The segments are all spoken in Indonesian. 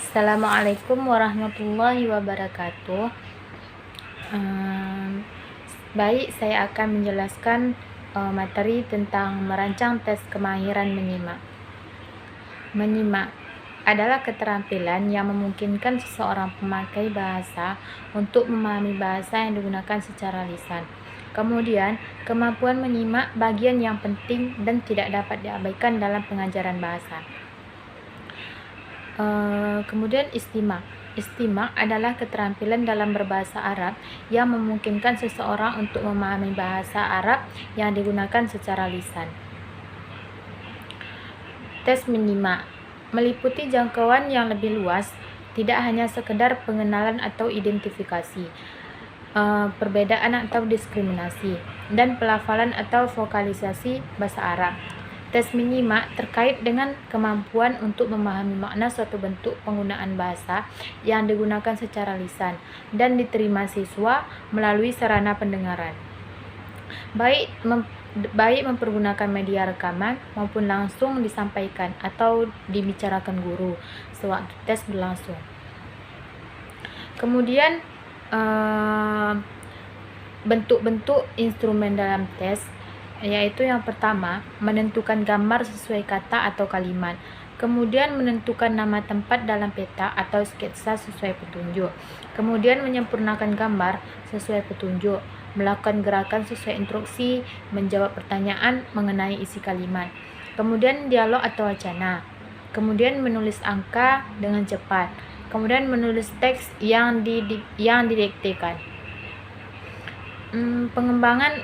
Assalamualaikum warahmatullahi wabarakatuh. Baik, saya akan menjelaskan materi tentang merancang tes kemahiran menyimak. Menyimak adalah keterampilan yang memungkinkan seseorang pemakai bahasa untuk memahami bahasa yang digunakan secara lisan. Kemudian, kemampuan menyimak bagian yang penting dan tidak dapat diabaikan dalam pengajaran bahasa. Kemudian istimak adalah keterampilan dalam berbahasa Arab yang memungkinkan seseorang untuk memahami bahasa Arab yang digunakan secara lisan. Tes menyimak meliputi jangkauan yang lebih luas, tidak hanya sekedar pengenalan atau identifikasi, perbedaan atau diskriminasi, dan pelafalan atau vokalisasi bahasa Arab. Tes menyimak terkait dengan kemampuan untuk memahami makna suatu bentuk penggunaan bahasa yang digunakan secara lisan dan diterima siswa melalui sarana pendengaran, baik mempergunakan media rekaman maupun langsung disampaikan atau dibicarakan guru sewaktu tes berlangsung. Kemudian bentuk-bentuk instrumen dalam tes, yaitu yang pertama, menentukan gambar sesuai kata atau kalimat, kemudian menentukan nama tempat dalam peta atau sketsa sesuai petunjuk, kemudian menyempurnakan gambar sesuai petunjuk, melakukan gerakan sesuai instruksi, menjawab pertanyaan mengenai isi kalimat, kemudian dialog atau wacana, kemudian menulis angka dengan cepat, kemudian menulis teks yang didiktekan. Pengembangan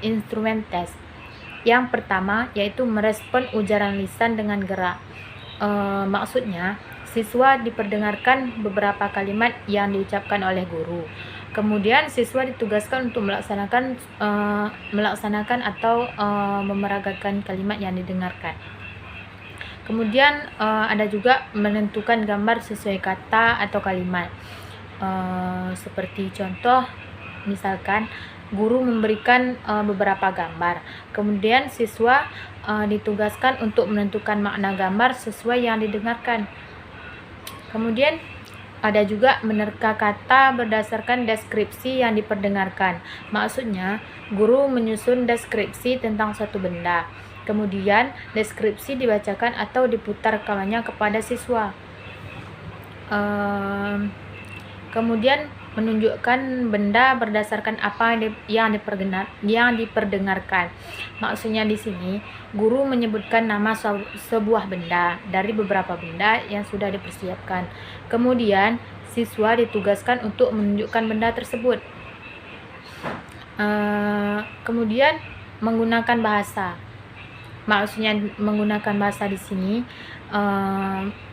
instrumen tes. Yang pertama yaitu merespon ujaran lisan dengan gerak. Maksudnya, siswa diperdengarkan beberapa kalimat yang diucapkan oleh guru. Kemudian siswa ditugaskan untuk melaksanakan atau memeragakan kalimat yang didengarkan. Kemudian ada juga menentukan gambar sesuai kata atau kalimat. Seperti contoh, misalkan guru memberikan beberapa gambar, kemudian siswa ditugaskan untuk menentukan makna gambar sesuai yang didengarkan. Kemudian ada juga menerka kata berdasarkan deskripsi yang diperdengarkan. Maksudnya, guru menyusun deskripsi tentang suatu benda, kemudian deskripsi dibacakan atau diputar rekamannya kepada siswa. Kemudian menunjukkan benda berdasarkan apa yang diperdengarkan. Maksudnya di sini guru menyebutkan nama sebuah benda dari beberapa benda yang sudah dipersiapkan. Kemudian siswa ditugaskan untuk menunjukkan benda tersebut. Kemudian menggunakan bahasa. Maksudnya menggunakan bahasa di sini,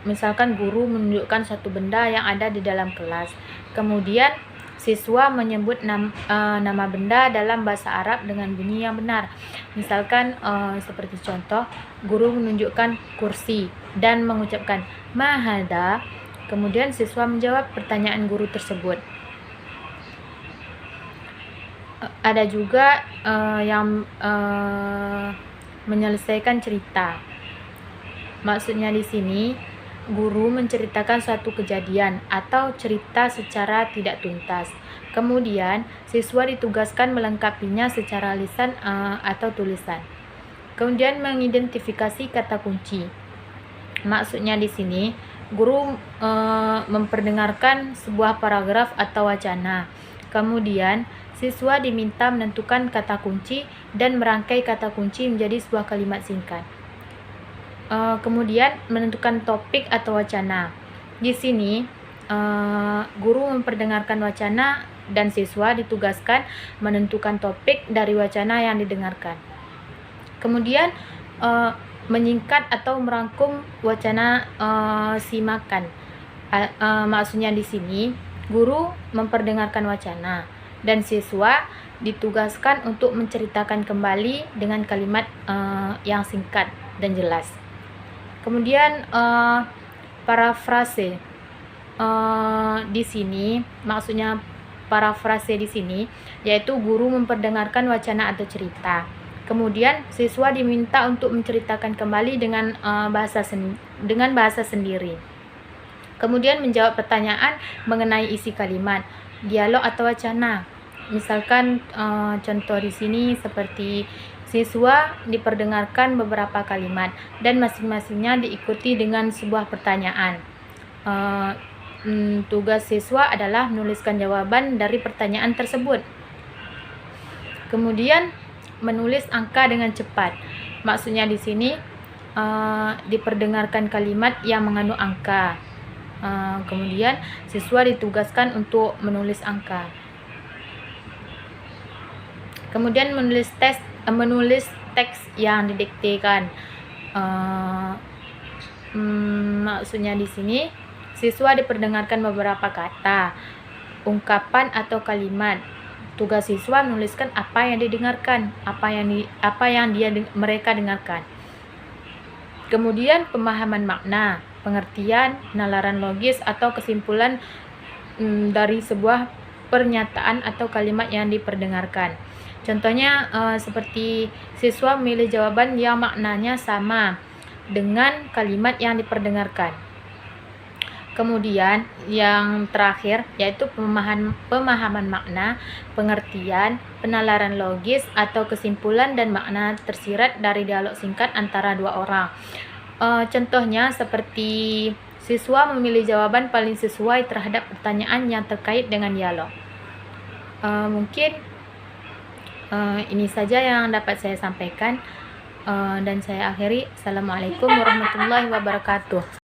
misalkan guru menunjukkan satu benda yang ada di dalam kelas, kemudian siswa menyebut nama benda dalam bahasa Arab dengan bunyi yang benar. Misalkan seperti contoh, guru menunjukkan kursi dan mengucapkan ma hadza, kemudian siswa menjawab pertanyaan guru tersebut. Ada juga yang menyelesaikan cerita. Maksudnya di sini guru menceritakan suatu kejadian atau cerita secara tidak tuntas. Kemudian siswa ditugaskan melengkapinya secara lisan atau tulisan. Kemudian mengidentifikasi kata kunci. Maksudnya di sini guru memperdengarkan sebuah paragraf atau wacana. Kemudian siswa diminta menentukan kata kunci dan merangkai kata kunci menjadi sebuah kalimat singkat. Kemudian menentukan topik atau wacana. Di sini guru memperdengarkan wacana dan siswa ditugaskan menentukan topik dari wacana yang didengarkan. Kemudian menyingkat atau merangkum wacana simakan. Maksudnya di sini guru memperdengarkan wacana dan siswa ditugaskan untuk menceritakan kembali dengan kalimat yang singkat dan jelas. Kemudian parafrase. Di sini maksudnya parafrase di sini yaitu guru memperdengarkan wacana atau cerita, Kemudian siswa diminta untuk menceritakan kembali dengan bahasa sendiri. Kemudian menjawab pertanyaan mengenai isi kalimat, dialog atau wacana. Misalkan contoh di sini seperti siswa diperdengarkan beberapa kalimat dan masing-masingnya diikuti dengan sebuah pertanyaan. Tugas siswa adalah menuliskan jawaban dari pertanyaan tersebut. Kemudian menulis angka dengan cepat. Maksudnya di sini diperdengarkan kalimat yang mengandung angka. Kemudian siswa ditugaskan untuk menulis angka. Kemudian menulis teks yang didiktekan. Maksudnya di sini siswa diperdengarkan beberapa kata, ungkapan atau kalimat. Tugas siswa menuliskan apa yang didengarkan, apa yang mereka dengarkan. Kemudian pemahaman makna, pengertian, penalaran logis atau kesimpulan dari sebuah pernyataan atau kalimat yang diperdengarkan. Contohnya seperti siswa memilih jawaban yang maknanya sama dengan kalimat yang diperdengarkan. Kemudian yang terakhir yaitu pemahaman makna, pengertian, penalaran logis atau kesimpulan dan makna tersirat dari dialog singkat antara dua orang. Contohnya seperti siswa memilih jawaban paling sesuai terhadap pertanyaan yang terkait dengan dialog. Mungkin ini saja yang dapat saya sampaikan dan saya akhiri. Assalamualaikum warahmatullahi wabarakatuh.